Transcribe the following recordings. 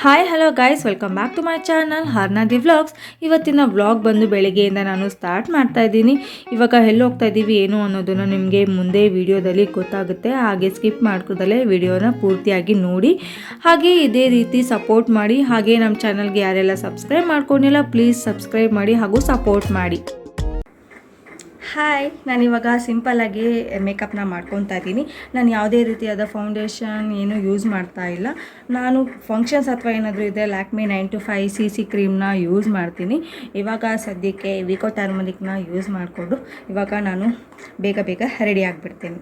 Hi hello guys, welcome back to my channel ಹರ್ನಾದಿ vlogs. ಇವತ್ತಿನ vlog ಬಂದು ಬೆಳಗ್ಗೆಯಿಂದ ನಾನು ಸ್ಟಾರ್ಟ್ ಮಾಡ್ತಾ ಇದ್ದೀನಿ. ಇವಾಗ ಎಲ್ಲಿ ಹೋಗ್ತಾ ಇದ್ದೀವಿ ಏನು ಅನ್ನೋದನ್ನು ನಿಮಗೆ ಮುಂದೆ ವಿಡಿಯೋದಲ್ಲಿ ಗೊತ್ತಾಗುತ್ತೆ. ಹಾಗೆ ಸ್ಕಿಪ್ ಮಾಡ್ಕೋದಲ್ಲೇ ವಿಡಿಯೋನ ಪೂರ್ತಿಯಾಗಿ ನೋಡಿ. ಹಾಗೆ ಇದೇ ರೀತಿ ಸಪೋರ್ಟ್ ಮಾಡಿ. ಹಾಗೆ ನಮ್ಮ ಚಾನಲ್ಗೆ ಯಾರೆಲ್ಲ ಸಬ್ಸ್ಕ್ರೈಬ್ ಮಾಡ್ಕೊಂಡಿಲ್ಲ ಪ್ಲೀಸ್ ಸಬ್ಸ್ಕ್ರೈಬ್ ಮಾಡಿ ಹಾಗೂ ಸಪೋರ್ಟ್ ಮಾಡಿ. ಹಾಯ್, ನಾನಿವಾಗ ಸಿಂಪಲ್ಲಾಗಿ ಮೇಕಪ್ನ ಮಾಡ್ಕೊತಾ ಇದ್ದೀನಿ. ನಾನು ಯಾವುದೇ ರೀತಿಯಾದ ಫೌಂಡೇಶನ್ ಏನು ಯೂಸ್ ಮಾಡ್ತಾ ಇಲ್ಲ. ನಾನು ಫಂಕ್ಷನ್ಸ್ ಅಥವಾ ಏನಾದರೂ ಇದೆ ಲ್ಯಾಕ್ಮಿ 925 CC ಕ್ರೀಮ್ನ ಯೂಸ್ ಮಾಡ್ತೀನಿ. ಇವಾಗ ಸದ್ಯಕ್ಕೆ ವಿಕೋ ಟರ್ಮರಿಕ್ನ ಯೂಸ್ ಮಾಡಿಕೊಂಡು ಇವಾಗ ನಾನು ಬೇಗ ರೆಡಿ ಆಗಿಬಿಡ್ತೀನಿ.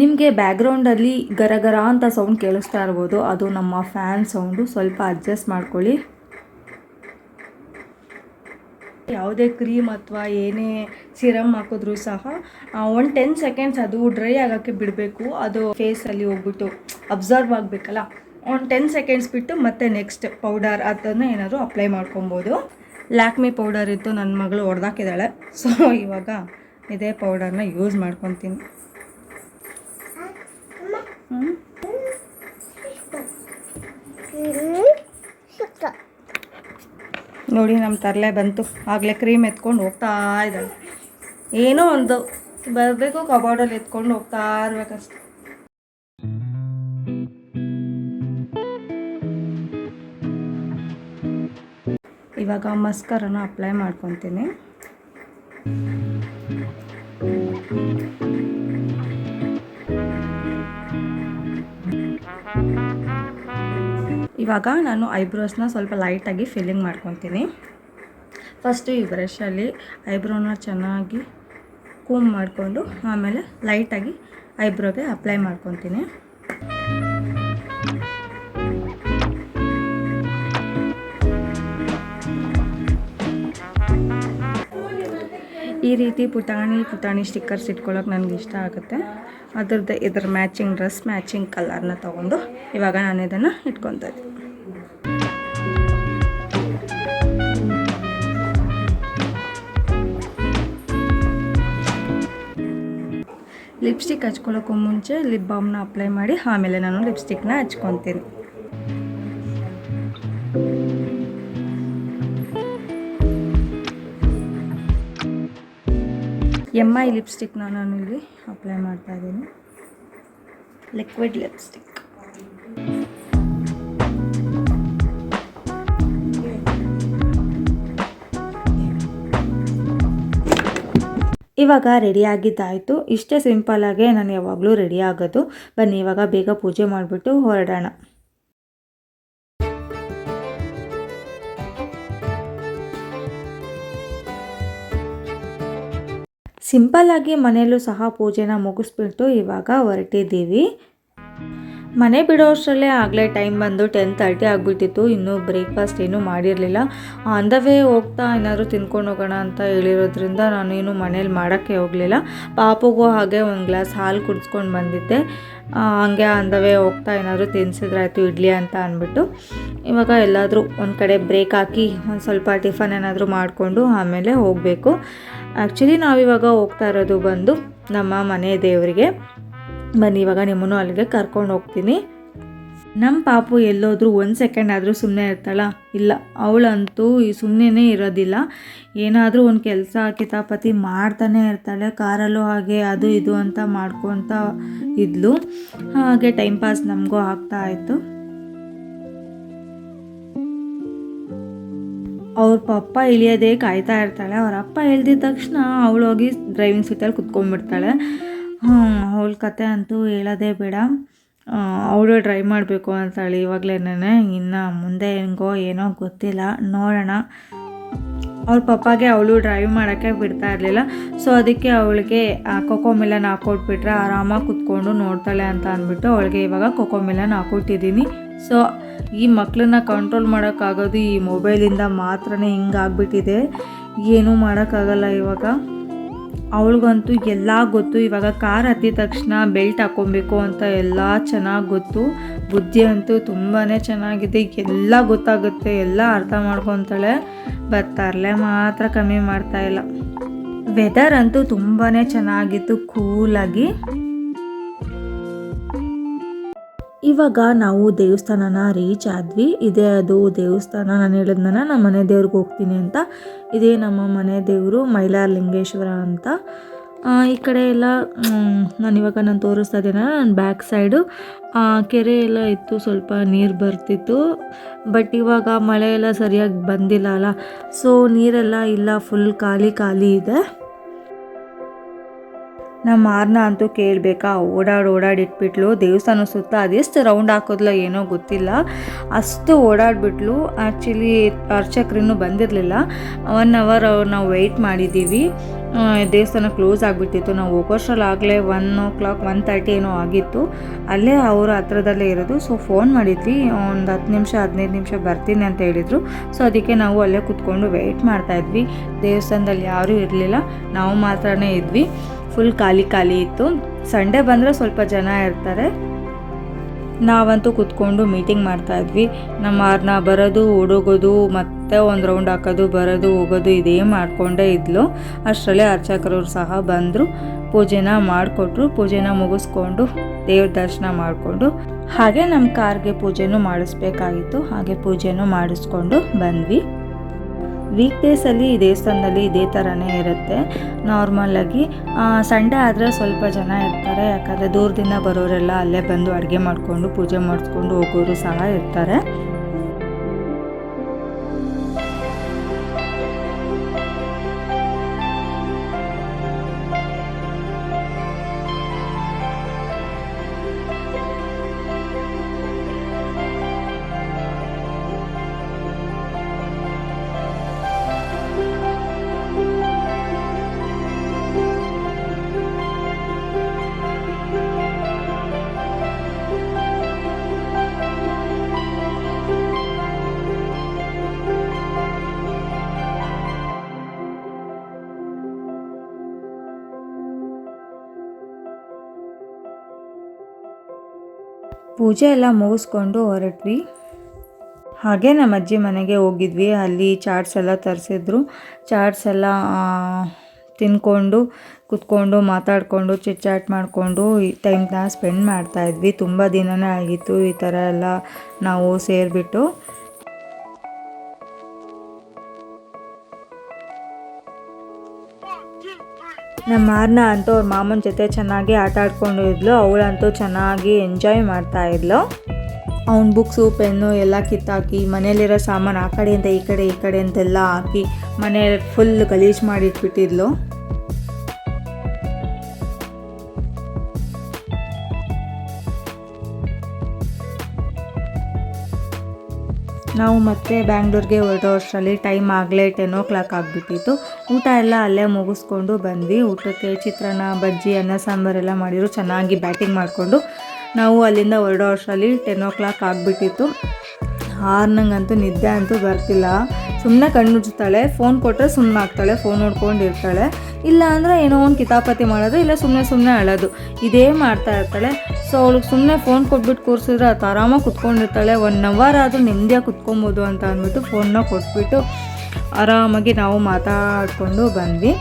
ನಿಮಗೆ ಬ್ಯಾಕ್ಗ್ರೌಂಡಲ್ಲಿ ಗರಗರ ಅಂತ ಸೌಂಡ್ ಕೇಳಿಸ್ತಾ ಇರ್ಬೋದು, ಅದು ನಮ್ಮ ಫ್ಯಾನ್ ಸೌಂಡು. ಸ್ವಲ್ಪ ಅಡ್ಜಸ್ಟ್ ಮಾಡ್ಕೊಳ್ಳಿ. ಯಾವುದೇ ಕ್ರೀಮ್ ಅಥವಾ ಏನೇ ಸಿರಮ್ ಹಾಕಿದ್ರೂ ಸಹ 10 ಸೆಕೆಂಡ್ಸ್ ಅದು ಡ್ರೈ ಆಗೋಕ್ಕೆ ಬಿಡಬೇಕು. ಅದು ಫೇಸಲ್ಲಿ ಹೋಗ್ಬಿಟ್ಟು ಅಬ್ಸರ್ವ್ ಆಗಬೇಕಲ್ಲ. 10 ಸೆಕೆಂಡ್ಸ್ ಬಿಟ್ಟು ಮತ್ತೆ ನೆಕ್ಸ್ಟ್ ಪೌಡರ್ ಅದನ್ನು ಏನಾದರೂ ಅಪ್ಲೈ ಮಾಡ್ಕೊಬೋದು. ಲ್ಯಾಕ್ಮಿ ಪೌಡರ್ ಇತ್ತು, ನನ್ನ ಮಗಳು ಹೊಡೆದಾಕಿದ್ದಾಳೆ. ಸೊ ಇವಾಗ ಇದೇ ಪೌಡರ್ನ ಯೂಸ್ ಮಾಡ್ಕೊತೀನಿ. ನೋಡಿ, ನಮ್ಮ ತರಲೆ ಬಂತು. ಆಗಲೇ ಕ್ರೀಮ್ ಎತ್ಕೊಂಡು ಹೋಗ್ತಾ ಇದ್ದಾಳೆ. ಏನೋ ಒಂದು ಬರಬೇಕು, ಕಬೋರ್ಡಲ್ಲಿ ಎತ್ಕೊಂಡು ಹೋಗ್ತಾ ಇರ್ಬೇಕಷ್ಟೆ. ಇವಾಗ ಮಸ್ಕರನ ಅಪ್ಲೈ ಮಾಡ್ಕೊತೀನಿ. ಇವಾಗ ನಾನು ಐಬ್ರೋಸ್ನ ಸ್ವಲ್ಪ ಲೈಟಾಗಿ ಫಿಲ್ಲಿಂಗ್ ಮಾಡ್ಕೊತೀನಿ. ಫಸ್ಟು ಈ ಬ್ರಷಲ್ಲಿ ಐಬ್ರೋನ ಚೆನ್ನಾಗಿ ಕೂಮ್ ಮಾಡಿಕೊಂಡು ಆಮೇಲೆ ಲೈಟಾಗಿ ಐಬ್ರೋಗೆ ಅಪ್ಲೈ ಮಾಡ್ಕೊತೀನಿ. ಈ ರೀತಿ ಪುಟಾಣಿ ಸ್ಟಿಕ್ಕರ್ಸ್ ಇಟ್ಕೊಳ್ಳೋಕೆ ನನಗೆ ಇಷ್ಟ ಆಗುತ್ತೆ. ಇದರ ಮ್ಯಾಚಿಂಗ್ ಡ್ರೆಸ್, ಮ್ಯಾಚಿಂಗ್ ಕಲರ್ನ ತೊಗೊಂಡು ಇವಾಗ ನಾನು ಇದನ್ನು ಇಟ್ಕೊತಾ ಇದ್ದೀನಿ. ಲಿಪ್ಸ್ಟಿಕ್ ಹಚ್ಕೊಳ್ಳೋಕ್ಕೂ ಮುಂಚೆ ಲಿಪ್ ಬಾಮ್ನ ಅಪ್ಲೈ ಮಾಡಿ ಆಮೇಲೆ ನಾನು ಲಿಪ್ಸ್ಟಿಕ್ನ ಹಚ್ಕೊತೀನಿ. MI ಲಿಪ್ಸ್ಟಿಕ್ನ ನಾನು ಇಲ್ಲಿ ಅಪ್ಲೈ ಮಾಡ್ತಾ ಇದ್ದೀನಿ. Liquid lipstick. ಇವಾಗ ರೆಡಿಯಾಗಿದ್ದಾಯಿತು. ಇಷ್ಟೇ ಸಿಂಪಲ್ಲಾಗೆ ನಾನು ಯಾವಾಗಲೂ ರೆಡಿ ಆಗೋದು. ಬನ್ನಿ ಇವಾಗ ಬೇಗ ಪೂಜೆ ಮಾಡಿಬಿಟ್ಟು ಹೊರಡೋಣ. ಸಿಂಪಲ್ಲಾಗಿ ಮನೆಯಲ್ಲೂ ಸಹ ಪೂಜೆನ ಮುಗಿಸ್ಬಿಟ್ಟು ಇವಾಗ ಹೊರಟಿದ್ದೀವಿ. ಮನೆ ಬಿಡೋ ಅಷ್ಟರಲ್ಲೇ ಆಗಲೇ ಟೈಮ್ ಬಂದು 10:30 ಆಗಿಬಿಟ್ಟಿತ್ತು. ಇನ್ನೂ ಬ್ರೇಕ್ಫಾಸ್ಟ್ ಏನೂ ಮಾಡಿರಲಿಲ್ಲ. ಆನ್ ದ ವೇ ಹೋಗ್ತಾ ಏನಾದರೂ ತಿನ್ಕೊಂಡು ಹೋಗೋಣ ಅಂತ ಹೇಳಿರೋದ್ರಿಂದ ನಾನೇನು ಮನೇಲಿ ಮಾಡೋಕ್ಕೆ ಹೋಗಲಿಲ್ಲ. ಪಾಪುಗೂ ಹಾಗೆ ಒಂದು ಗ್ಲಾಸ್ ಹಾಲು ಕುಡಿಸ್ಕೊಂಡು ಬಂದಿದ್ದೆ. ಹಂಗೆ ಆನ್ ದ ವೇ ಹೋಗ್ತಾ ಏನಾದರೂ ತಿನ್ಸಿದ್ರಾಯ್ತು ಇಡ್ಲಿ ಅಂತ ಅಂದ್ಬಿಟ್ಟು ಇವಾಗ ಎಲ್ಲಾದರೂ ಒಂದು ಕಡೆ ಬ್ರೇಕ್ ಹಾಕಿ ಒಂದು ಸ್ವಲ್ಪ ಟಿಫನ್ ಏನಾದರೂ ಮಾಡಿಕೊಂಡು ಆಮೇಲೆ ಹೋಗಬೇಕು. ಆ್ಯಕ್ಚುಲಿ ನಾವಿವಾಗ ಹೋಗ್ತಾ ಇರೋದು ಬಂದು ನಮ್ಮ ಮನೆ ದೇವರಿಗೆ. ಬನ್ನಿ ಇವಾಗ ನಿಮ್ಮನ್ನು ಅಲ್ಲಿಗೆ ಕರ್ಕೊಂಡು ಹೋಗ್ತೀನಿ. ನಮ್ಮ ಪಾಪು ಎಲ್ಲೋದ್ರೂ 1 ಸೆಕೆಂಡ್ ಆದರೂ ಸುಮ್ಮನೆ ಇರ್ತಾಳ? ಇಲ್ಲ, ಅವಳಂತೂ ಸುಮ್ಮನೆ ಇರೋದಿಲ್ಲ. ಏನಾದರೂ ಒಂದು ಕೆಲಸ ಕಿತಾಪತಿ ಮಾಡ್ತಾನೆ ಇರ್ತಾಳೆ. ಕಾರಲ್ಲೂ ಹಾಗೆ ಅದು ಇದು ಅಂತ ಮಾಡ್ಕೊತ ಇದ್ಲು. ಹಾಗೆ ಟೈಮ್ ಪಾಸ್ ನಮಗೂ ಆಗ್ತಾ ಇತ್ತು. ಅವ್ರ ಪಪ್ಪ ಇಳಿಯೋದೇ ಕಾಯ್ತಾ ಇರ್ತಾಳೆ. ಅವ್ರ ಅಪ್ಪ ಇಳ್ದಿದ ತಕ್ಷಣ ಅವಳು ಹೋಗಿ ಡ್ರೈವಿಂಗ್ ಸೀಟಲ್ಲಿ ಕುತ್ಕೊಂಡ್ಬಿಡ್ತಾಳೆ. ಅವಳ ಕತೆ ಅಂತೂ ಹೇಳೋದೇ ಬೇಡ. ಅವಳು ಡ್ರೈವ್ ಮಾಡಬೇಕು ಅಂತಾಳೆ ಇವಾಗಲೇನೆ. ಇನ್ನು ಮುಂದೆ ಹೆಂಗೋ ಏನೋ ಗೊತ್ತಿಲ್ಲ, ನೋಡೋಣ. ಅವ್ರ ಪಪ್ಪಾಗೆ ಅವಳು ಡ್ರೈವ್ ಮಾಡೋಕ್ಕೆ ಬಿಡ್ತಾ ಇರಲಿಲ್ಲ. ಸೊ ಅದಕ್ಕೆ ಅವಳಿಗೆ ಕೊಕೋ ಮಿಲನ್ ಹಾಕ್ಕೊಟ್ಬಿಟ್ರೆ ಆರಾಮಾಗಿ ಕುತ್ಕೊಂಡು ನೋಡ್ತಾಳೆ ಅಂತ ಅಂದ್ಬಿಟ್ಟು ಅವಳಿಗೆ ಇವಾಗ ಕೊಕೋ ಮಿಲನ್ ಹಾಕ್ಕೊಟ್ಟಿದ್ದೀನಿ. ಸೊ ಈ ಮಕ್ಕಳನ್ನ ಕಂಟ್ರೋಲ್ ಮಾಡೋಕ್ಕಾಗೋದು ಈ ಮೊಬೈಲಿಂದ ಮಾತ್ರನೇ. ಹಿಂಗಾಗ್ಬಿಟ್ಟಿದೆ, ಏನೂ ಮಾಡೋಕ್ಕಾಗಲ್ಲ ಇವಾಗ. ಅವಳಿಗಂತೂ ಎಲ್ಲ ಗೊತ್ತು. ಇವಾಗ ಕಾರ್ ಹತ್ತಿದ ತಕ್ಷಣ ಬೆಲ್ಟ್ ಹಾಕ್ಕೊಬೇಕು ಅಂತ ಎಲ್ಲ ಚೆನ್ನಾಗಿ ಗೊತ್ತು. ಬುದ್ಧಿ ಅಂತೂ ತುಂಬಾ ಚೆನ್ನಾಗಿದೆ. ಎಲ್ಲ ಗೊತ್ತಾಗುತ್ತೆ, ಎಲ್ಲ ಅರ್ಥ ಮಾಡ್ಕೊತಾಳೆ. ತರಲೆ ಮಾತ್ರ ಕಮ್ಮಿ ಮಾಡ್ತಾಯಿಲ್ಲ. ವೆದರ್ ಅಂತೂ ತುಂಬಾ ಚೆನ್ನಾಗಿತ್ತು, ಕೂಲಾಗಿ. ಇವಾಗ ನಾವು ದೇವಸ್ಥಾನನ ರೀಚ್ ಆದ್ವಿ. ಇದೇ ಅದು ದೇವಸ್ಥಾನ, ನಾನು ಹೇಳಿದ್ನಲ್ಲ ನಮ್ಮ ಮನೆ ದೇವ್ರಿಗೆ ಹೋಗ್ತೀನಿ ಅಂತ. ಇದೇ ನಮ್ಮ ಮನೆ ದೇವರು ಮೈಲಾರಲಿಂಗೇಶ್ವರ ಅಂತ. ಈ ಕಡೆ ಎಲ್ಲ ನಾನು ತೋರಿಸ್ತಾ ಇದ್ದೀನ, ನನ್ನ ಬ್ಯಾಕ್ ಸೈಡು ಕೆರೆ ಎಲ್ಲ ಇತ್ತು, ಸ್ವಲ್ಪ ನೀರು ಬರ್ತಿತ್ತು. ಬಟ್ ಇವಾಗ ಮಳೆ ಎಲ್ಲ ಸರಿಯಾಗಿ ಬಂದಿಲ್ಲ ಅಲ್ಲ, ಸೊ ನೀರೆಲ್ಲ ಇಲ್ಲ, ಫುಲ್ ಖಾಲಿ ಖಾಲಿ ಇದೆ. ನಮ್ಮ ಮಾರನ ಅಂತೂ ಕೇಳಬೇಕಾ, ಓಡಾಡಿಟ್ಬಿಟ್ಲು ದೇವಸ್ಥಾನ ಸುತ್ತ. ಅದೆಷ್ಟು ರೌಂಡ್ ಹಾಕೋದ್ಲ ಏನೋ ಗೊತ್ತಿಲ್ಲ, ಅಷ್ಟು ಓಡಾಡಿಬಿಟ್ಲು. ಆ್ಯಕ್ಚುಲಿ ಅರ್ಚಕರಿನ್ನೂ ಬಂದಿರಲಿಲ್ಲ. 1 hour ನಾವು ವೆಯ್ಟ್ ಮಾಡಿದ್ದೀವಿ. ದೇವಸ್ಥಾನ ಕ್ಲೋಸ್ ಆಗಿಬಿಟ್ಟಿತ್ತು. ನಾವು ಹೋಗೋಷ್ಟರಲ್ಲಾಗಲೇ 1 o'clock 1:30 ಏನೋ ಆಗಿತ್ತು. ಅಲ್ಲೇ ಅವರು ಹತ್ರದಲ್ಲೇ ಇರೋದು. ಸೊ ಫೋನ್ ಮಾಡಿದ್ವಿ, ಒಂದು 10 ನಿಮಿಷ 15 ನಿಮಿಷ ಬರ್ತೀನಿ ಅಂತ ಹೇಳಿದರು. ಸೊ ಅದಕ್ಕೆ ನಾವು ಅಲ್ಲೇ ಕೂತ್ಕೊಂಡು ವೆಯ್ಟ್ ಮಾಡ್ತಾಯಿದ್ವಿ. ದೇವಸ್ಥಾನದಲ್ಲಿ ಯಾರೂ ಇರಲಿಲ್ಲ, ನಾವು ಮಾತ್ರನೇ ಇದ್ವಿ. ಫುಲ್ ಖಾಲಿ ಖಾಲಿ ಇತ್ತು. ಸಂಡೇ ಬಂದರೆ ಸ್ವಲ್ಪ ಜನ ಇರ್ತಾರೆ. ನಾವಂತೂ ಕೂತ್ಕೊಂಡು ಮೀಟಿಂಗ್ ಮಾಡ್ತಾಯಿದ್ವಿ. ನಮ್ಮ ಮಾರನ ಬರೋದು ಹುಡುಗೋದು ಮತ್ತೆ ಒಂದು ರೌಂಡ್ ಹಾಕೋದು, ಬರೋದು ಹೋಗೋದು ಇದೇ ಮಾಡಿಕೊಂಡೇ ಇದ್ಲು. ಅಷ್ಟರಲ್ಲೇ ಅರ್ಚಕರವ್ರು ಸಹ ಬಂದರು, ಪೂಜೆನ ಮಾಡಿಕೊಟ್ರು. ಪೂಜೆನ ಮುಗಿಸ್ಕೊಂಡು ದೇವ್ರ ದರ್ಶನ ಮಾಡಿಕೊಂಡು ಹಾಗೆ ನಮ್ಮ ಕಾರ್ಗೆ ಪೂಜೆನೂ ಮಾಡಿಸ್ಬೇಕಾಗಿತ್ತು. ಹಾಗೆ ಪೂಜೆನೂ ಮಾಡಿಸ್ಕೊಂಡು ಬಂದ್ವಿ. ವೀಕ್ ಡೇಸಲ್ಲಿ ಈ ದೇವಸ್ಥಾನದಲ್ಲಿ ಇದೇ ಥರನೇ ಇರುತ್ತೆ ನಾರ್ಮಲಾಗಿ. ಸಂಡೇ ಆದರೆ ಸ್ವಲ್ಪ ಜನ ಇರ್ತಾರೆ, ಯಾಕಂದರೆ ದೂರದಿಂದ ಬರೋರೆಲ್ಲ ಅಲ್ಲೇ ಬಂದು ಅಡುಗೆ ಮಾಡಿಕೊಂಡು ಪೂಜೆ ಮಾಡಿಸ್ಕೊಂಡು ಹೋಗೋರು ಸಹ ಇರ್ತಾರೆ. ಪೂಜೆ ಎಲ್ಲ ಮುಗಿಸ್ಕೊಂಡು ಹೊರಟ್ವಿ. ಹಾಗೆ ನಮ್ಮ ಅಜ್ಜಿ ಮನೆಗೆ ಹೋಗಿದ್ವಿ. ಅಲ್ಲಿ ಚಾಟ್ಸ್ ಎಲ್ಲ ತರಿಸಿದ್ರು. ಚಾಟ್ಸ್ ಎಲ್ಲ ತಿನ್ಕೊಂಡು ಕೂತ್ಕೊಂಡು ಮಾತಾಡಿಕೊಂಡು ಚಿಟ್ ಮಾಡಿಕೊಂಡು ಈ ಟೈಮ್ನ ಸ್ಪೆಂಡ್ ಮಾಡ್ತಾಯಿದ್ವಿ. ತುಂಬ ದಿನವೇ ಆಗಿತ್ತು ಈ ಥರ ಎಲ್ಲ ನಾವು ಸೇರಿಬಿಟ್ಟು. ನಮ್ಮ ಮಾರನ ಅಂತೂ ಅವ್ರ ಮಾಮನ ಜೊತೆ ಚೆನ್ನಾಗಿ ಆಟ ಆಡ್ಕೊಂಡು ಇದ್ಲು. ಅವಳಂತೂ ಚೆನ್ನಾಗಿ ಎಂಜಾಯ್ ಮಾಡ್ತಾಯಿದ್ಲು. ಅವ್ನ ಬುಕ್ಸು ಪೆನ್ನು ಎಲ್ಲ ಕಿತ್ತಾಕಿ ಮನೇಲಿರೋ ಸಾಮಾನು ಆ ಕಡೆಯಿಂದ ಈ ಕಡೆ ಅಂತೆಲ್ಲ ಹಾಕಿ ಮನೆ ಫುಲ್ ಗಲೀಜು ಮಾಡಿಟ್ಬಿಟ್ಟಿದ್ಲು. ನಾವು ಮತ್ತೆ ಬ್ಯಾಂಗ್ಳೂರಿಗೆ ಹೊರಟೋ ಅಷ್ಟರಲ್ಲಿ ಟೈಮ್ ಆಗಲೇ 10 o'clock ಆಗಿಬಿಟ್ಟಿತ್ತು. ಊಟ ಎಲ್ಲ ಅಲ್ಲೇ ಮುಗಿಸ್ಕೊಂಡು ಬಂದ್ವಿ. ಊಟಕ್ಕೆ ಚಿತ್ರಾನ್ನ, ಬಜ್ಜಿ, ಅನ್ನ ಸಾಂಬಾರೆಲ್ಲ ಮಾಡಿದ್ರು. ಚೆನ್ನಾಗಿ ಬ್ಯಾಟಿಂಗ್ ಮಾಡಿಕೊಂಡು ನಾವು ಅಲ್ಲಿಂದ ಹೊರಡೋ ಅಷ್ಟರಲ್ಲಿ 10 o'clock ಆಗಿಬಿಟ್ಟಿತ್ತು. ನಂಗಂತೂ ನಿದ್ದೆ ಅಂತೂ ಬರ್ತಿಲ್ಲ. ಸುಮ್ಮನೆ ಕಣ್ಣುಜ್ತಾಳೆ, ಫೋನ್ ಕೊಟ್ಟರೆ ಸುಮ್ಮನೆ ಆಗ್ತಾಳೆ, ಫೋನ್ ನೋಡ್ಕೊಂಡಿರ್ತಾಳೆ. ಇಲ್ಲ ಅಂದರೆ ಏನೋ ಒಂದು ಕಿತಾಪತಿ ಮಾಡೋದು, ಇಲ್ಲ ಸುಮ್ಮನೆ ಅಳೋದು, ಇದೇ ಮಾಡ್ತಾ ಇರ್ತಾಳೆ. ಸೊ ಅವಳಿಗೆ ಸುಮ್ಮನೆ ಫೋನ್ ಕೊಟ್ಬಿಟ್ಟು ಕೂರಿಸಿದ್ರೆ ಅದು ಆರಾಮಾಗಿ ಕುತ್ಕೊಂಡಿರ್ತಾಳೆ. 1 hour ಆದರೂ ನೆಮ್ಮದಿಯಾಗಿ ಕುತ್ಕೊಬೋದು ಅಂತ ಅಂದ್ಬಿಟ್ಟು ಫೋನ್ನ ಕೊಟ್ಬಿಟ್ಟು ಆರಾಮಾಗಿ ನಾವು ಮಾತಾಡಿಕೊಂಡು ಬಂದ್ವಿ.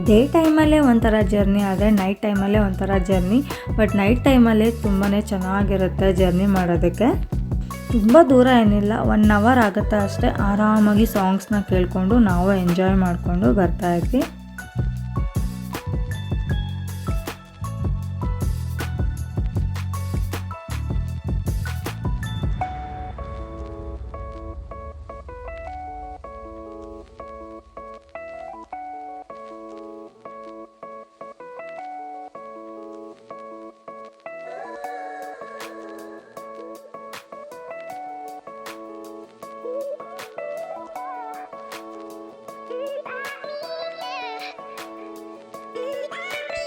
ಡೇ ಟೈಮಲ್ಲೇ ಒಂಥರ ಜರ್ನಿ, ಆದರೆ ನೈಟ್ ಟೈಮಲ್ಲೇ ಒಂಥರ ಜರ್ನಿ. ಬಟ್ ನೈಟ್ ಟೈಮಲ್ಲೇ ತುಂಬಾ ಚೆನ್ನಾಗಿರುತ್ತೆ ಜರ್ನಿ ಮಾಡೋದಕ್ಕೆ. ತುಂಬ ದೂರ ಏನಿಲ್ಲ, 1 hour ಆಗುತ್ತೆ ಅಷ್ಟೇ. ಆರಾಮಾಗಿ ಸಾಂಗ್ಸ್ನ ಕೇಳಿಕೊಂಡು ನಾವು ಎಂಜಾಯ್ ಮಾಡಿಕೊಂಡು ಬರ್ತಾಯಿದ್ವಿ.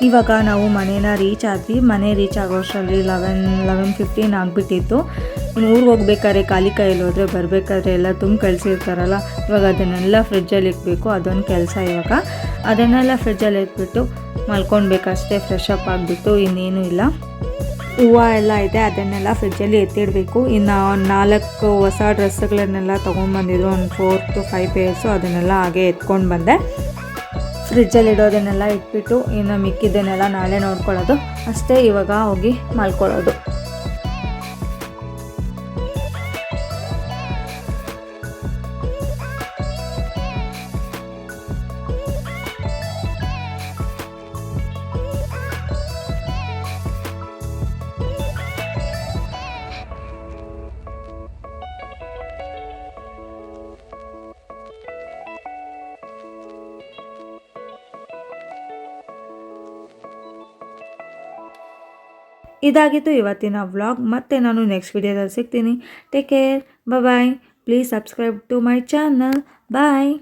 ಇವಾಗ ನಾವು ಮನೇನ ರೀಚ್ ಆದ್ವಿ. ಮನೆ ರೀಚ್ ಆಗೋಷ್ಟರಲ್ಲಿ 11:15 ಆಗಿಬಿಟ್ಟಿತ್ತು. ಇನ್ನು ಊರಿಗೆ ಹೋಗ್ಬೇಕಾದ್ರೆ ಖಾಲಿ ಕೈಯಲ್ಲಿ ಹೋದರೆ ಬರಬೇಕಾದ್ರೆ ಎಲ್ಲ ತುಂಬ ಕಳಿಸಿರ್ತಾರಲ್ಲ, ಇವಾಗ ಅದನ್ನೆಲ್ಲ ಫ್ರಿಜ್ಜಲ್ಲಿ ಇಟ್ಬೇಕು. ಅದೊಂದು ಕೆಲಸ. ಇವಾಗ ಅದನ್ನೆಲ್ಲ ಫ್ರಿಜ್ಜಲ್ಲಿ ಇಟ್ಬಿಟ್ಟು ಮಲ್ಕೊಳ್ಬೇಕಷ್ಟೇ, ಫ್ರೆಶ್ ಅಪ್ ಆಗಿಬಿಟ್ಟು. ಇನ್ನೇನು ಇಲ್ಲ. ಹೂವು ಎಲ್ಲ ಇದೆ, ಅದನ್ನೆಲ್ಲ ಫ್ರಿಜ್ಜಲ್ಲಿ ಎತ್ತಿಡಬೇಕು. ಇನ್ನು 4 ಹೊಸ ಡ್ರೆಸ್ಗಳನ್ನೆಲ್ಲ ತೊಗೊಂಡ್ಬಂದಿದ್ರು, ಒಂದು 4 to 5 pairs. ಅದನ್ನೆಲ್ಲ ಹಾಗೆ ಎತ್ಕೊಂಡು ಬಂದೆ. ಫ್ರಿಜ್ಜಲ್ಲಿ ಇಡೋದನ್ನೆಲ್ಲ ಇಟ್ಬಿಟ್ಟು ಇನ್ನು ಮಿಕ್ಕಿದ್ದನ್ನೆಲ್ಲ ನಾಳೆ ನೋಡ್ಕೊಳ್ಳೋದು ಅಷ್ಟೇ. ಇವಾಗ ಹೋಗಿ ಮಲ್ಕೊಳ್ಳೋದು. ಇದಾಗಿತ್ತು ಇವತ್ತಿನ ವ್ಲಾಗ್. ಮತ್ತೆ ನಾನು ನೆಕ್ಸ್ಟ್ ವಿಡಿಯೋದಲ್ಲಿ ಸಿಗ್ತೀನಿ. Take care, bye. Please subscribe to my channel. Bye.